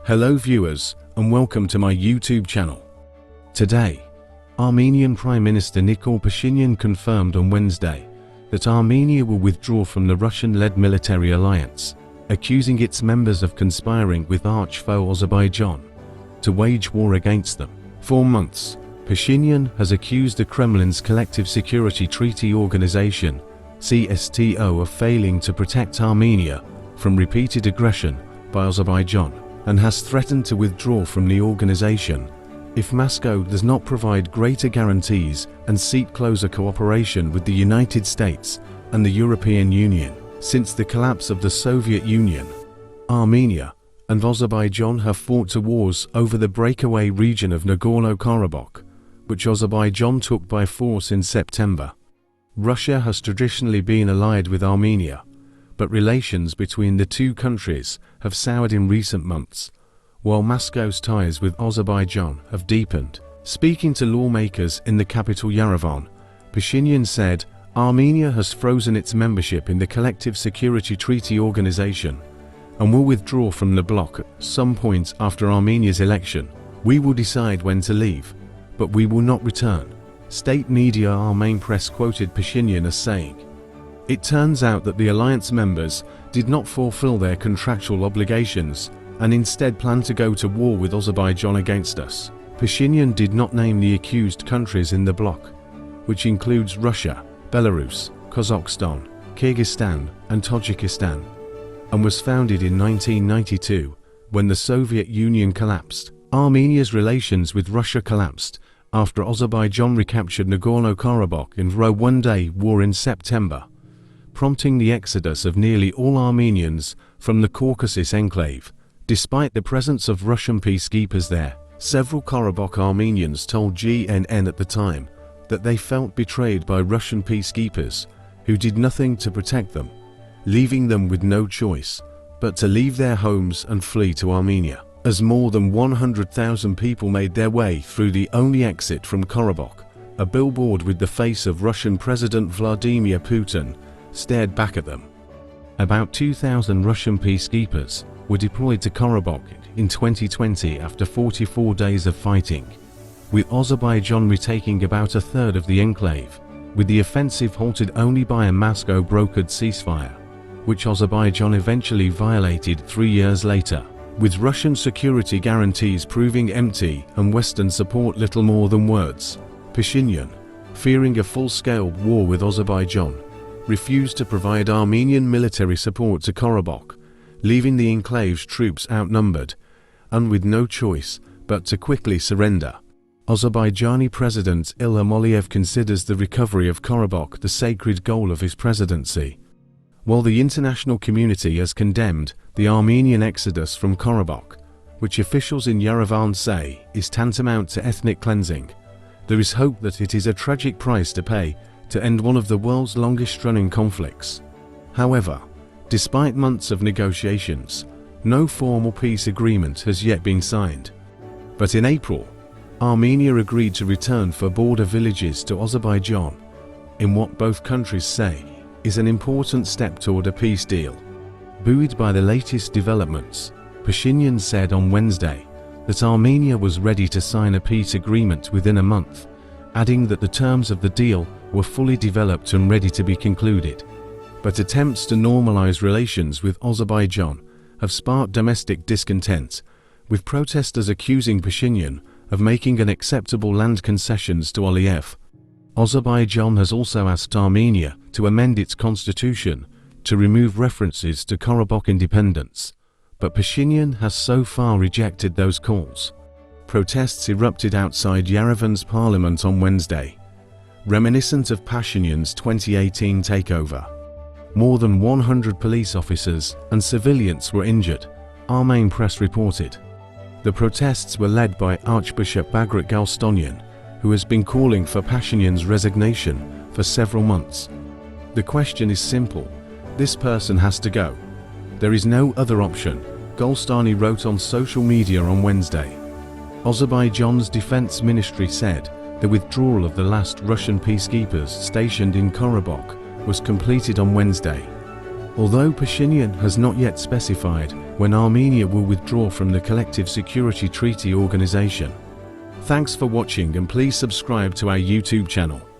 Hello viewers, and welcome to my YouTube channel. Today, Armenian Prime Minister Nikol Pashinyan confirmed on Wednesday that Armenia will withdraw from the Russian-led military alliance, accusing its members of conspiring with arch-foe Azerbaijan to wage war against them. For months, Pashinyan has accused the Kremlin's Collective Security Treaty Organization, CSTO, of failing to protect Armenia from repeated aggression by Azerbaijan, and has threatened to withdraw from the organization if Moscow does not provide greater guarantees and seek closer cooperation with the United States and the European Union. Since the collapse of the Soviet Union, Armenia and Azerbaijan have fought wars over the breakaway region of Nagorno-Karabakh, which Azerbaijan took by force in September. Russia has traditionally been allied with Armenia, but relations between the two countries have soured in recent months, while Moscow's ties with Azerbaijan have deepened. Speaking to lawmakers in the capital Yerevan, Pashinyan said Armenia has frozen its membership in the Collective Security Treaty Organization and will withdraw from the bloc at some point after Armenia's election. We will decide when to leave, but we will not return. State media Armenian press quoted Pashinyan as saying, "It turns out that the alliance members did not fulfill their contractual obligations and instead plan to go to war with Azerbaijan against us." Pashinyan did not name the accused countries in the bloc, which includes Russia, Belarus, Kazakhstan, Kyrgyzstan, and Tajikistan, and was founded in 1992 when the Soviet Union collapsed. Armenia's relations with Russia collapsed after Azerbaijan recaptured Nagorno-Karabakh in a one-day war in September, prompting the exodus of nearly all Armenians from the Caucasus enclave. Despite the presence of Russian peacekeepers there, several Karabakh Armenians told GNN at the time that they felt betrayed by Russian peacekeepers who did nothing to protect them, leaving them with no choice but to leave their homes and flee to Armenia. As more than 100,000 people made their way through the only exit from Karabakh, a billboard with the face of Russian President Vladimir Putin stared back at them. About 2,000 Russian peacekeepers were deployed to Karabakh in 2020 after 44 days of fighting, with Azerbaijan retaking about a third of the enclave, with the offensive halted only by a Moscow-brokered ceasefire, which Azerbaijan eventually violated 3 years later, with Russian security guarantees proving empty and Western support little more than words. Pashinyan, fearing a full-scale war with Azerbaijan, refused to provide Armenian military support to Karabakh, leaving the enclave's troops outnumbered and with no choice but to quickly surrender. Azerbaijani President Ilham Aliyev considers the recovery of Karabakh the sacred goal of his presidency, while the international community has condemned the Armenian exodus from Karabakh, which officials in Yerevan say is tantamount to ethnic cleansing. There is hope that it is a tragic price to pay to end one of the world's longest-running conflicts. However, despite months of negotiations, no formal peace agreement has yet been signed. But in April, Armenia agreed to return 4 border villages to Azerbaijan, in what both countries say is an important step toward a peace deal. Buoyed by the latest developments, Pashinyan said on Wednesday that Armenia was ready to sign a peace agreement within a month, adding that the terms of the deal were fully developed and ready to be concluded. But attempts to normalize relations with Azerbaijan have sparked domestic discontent, with protesters accusing Pashinyan of making unacceptable land concessions to Aliyev. Azerbaijan has also asked Armenia to amend its constitution to remove references to Karabakh independence, but Pashinyan has so far rejected those calls. Protests erupted outside Yerevan's parliament on Wednesday, reminiscent of Pashinyan's 2018 takeover. More than 100 police officers and civilians were injured, Armenian press reported. The protests were led by Archbishop Bagrat Galstonian, who has been calling for Pashinyan's resignation for several months. The question is simple: this person has to go. There is no other option, Galstani wrote on social media on Wednesday. Azerbaijan's defense ministry said the withdrawal of the last Russian peacekeepers stationed in Karabakh was completed on Wednesday. although Pashinyan has not yet specified when Armenia will withdraw from the Collective Security Treaty Organization. Thanks for watching and please subscribe to our YouTube channel.